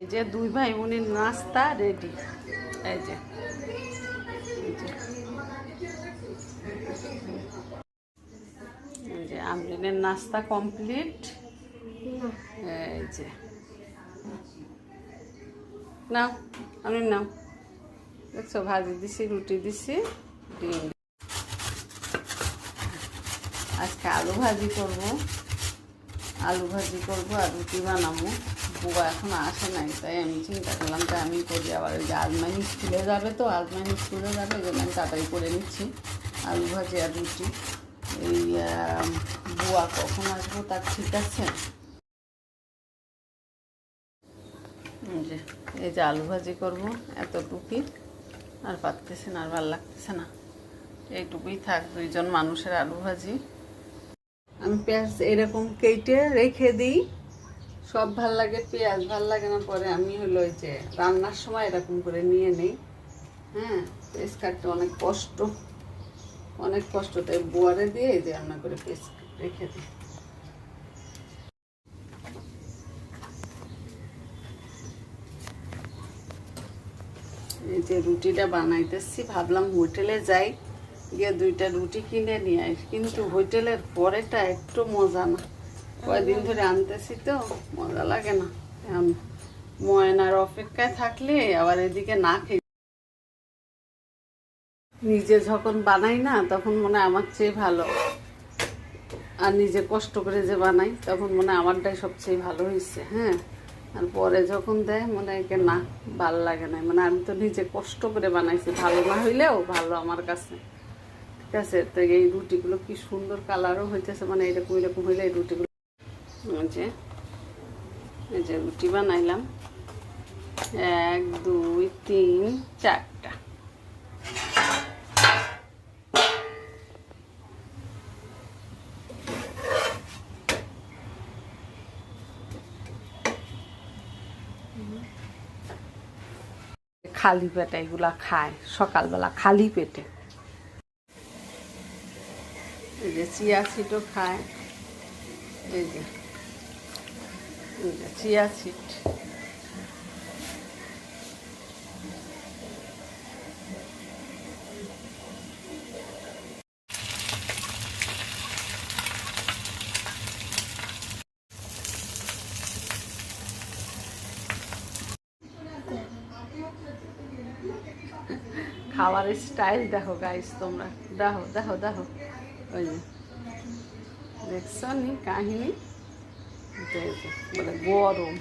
এই যে দুই ভাই বোনের নাস্তা রেডি। এই যে এই যে আমরিনের নাস্তা কমপ্লিট। এই যে নাও আমি নাও, দেখছো ভাজি দিছি, রুটি দিছি, ডিম। আজকে আলু ভাজি করব আর রুটি বানাবো। বুবা এখন আসে নাই, তাই আমি চিন্তা করলাম যে আমি করি। আবার ওই যে আজমাইনি স্কুলে যাবে, তো আজমাইনি স্কুলে যাবে, এই জন্য আমি তাড়াতাড়ি করে নিচ্ছি আলু ভাজি আর রুটি। এই বুয়া কখন আসবো তার ঠিক আছে। এই যে আলু ভাজি করবো এতটুকুই, আর পারতেছে না, আর ভালো লাগতেছে না, এইটুকুই থাক। দুইজন মানুষের আলু ভাজি। আমি পেঁয়াজ এরকম কেটে রেখে দিই, সব ভাল লাগে, পেঁয়াজ ভাল লাগে না, পরে আমি হলো ওই যে রান্নার সময় এরকম করে নিয়ে নেই। হ্যাঁ, পেঁয়াজ কাটতে অনেক কষ্ট, তাই বোয়ারে দিয়ে এই যে রান্না করে পেঁয়াজ রেখে দিই। এই যে রুটিটা বানাইতেছি, ভাবলাম হোটেলে যাই, গিয়ে 2টা রুটি কিনে নিয়ে আস, কিন্তু হোটেলের পরেটা একটু মজা না। কয়েকদিন ধরে আনতেছি তো মজা লাগে না। ময়নার অপেক্ষায় থাকলে আবার এদিকে না খেয়ে নিজে যখন বানাই না, তখন মনে হয় আমার চেয়ে ভালো, আর নিজে কষ্ট করে যে বানাই তখন মনে হয় আমারটাই সবচেয়ে ভালো হয়েছে। হ্যাঁ, আর পরে যখন দেয় মনে হয় না, ভালো লাগে না, মানে আমি তো নিজে কষ্ট করে বানাইছি, ভালো না হইলেও ভালো আমার কাছে। ঠিক আছে, তো এই রুটিগুলো কি সুন্দর কালারও হইতেছে, মানে এরকম হইলে এই রুটিগুলো এই যে রুটি বানাইলাম 1 2 3 4টা। খালি পেটে এগুলা খায় সকালবেলা, খালি পেটে। এই যে চিয়া সিডও খায়, এই যে চিয়া সিড। খাবারের স্টাইল দেখো গাইস, তোমরা দেখো দেখো দেখো, ওই যে দেখছো নি কাহিনী, বলে গরম।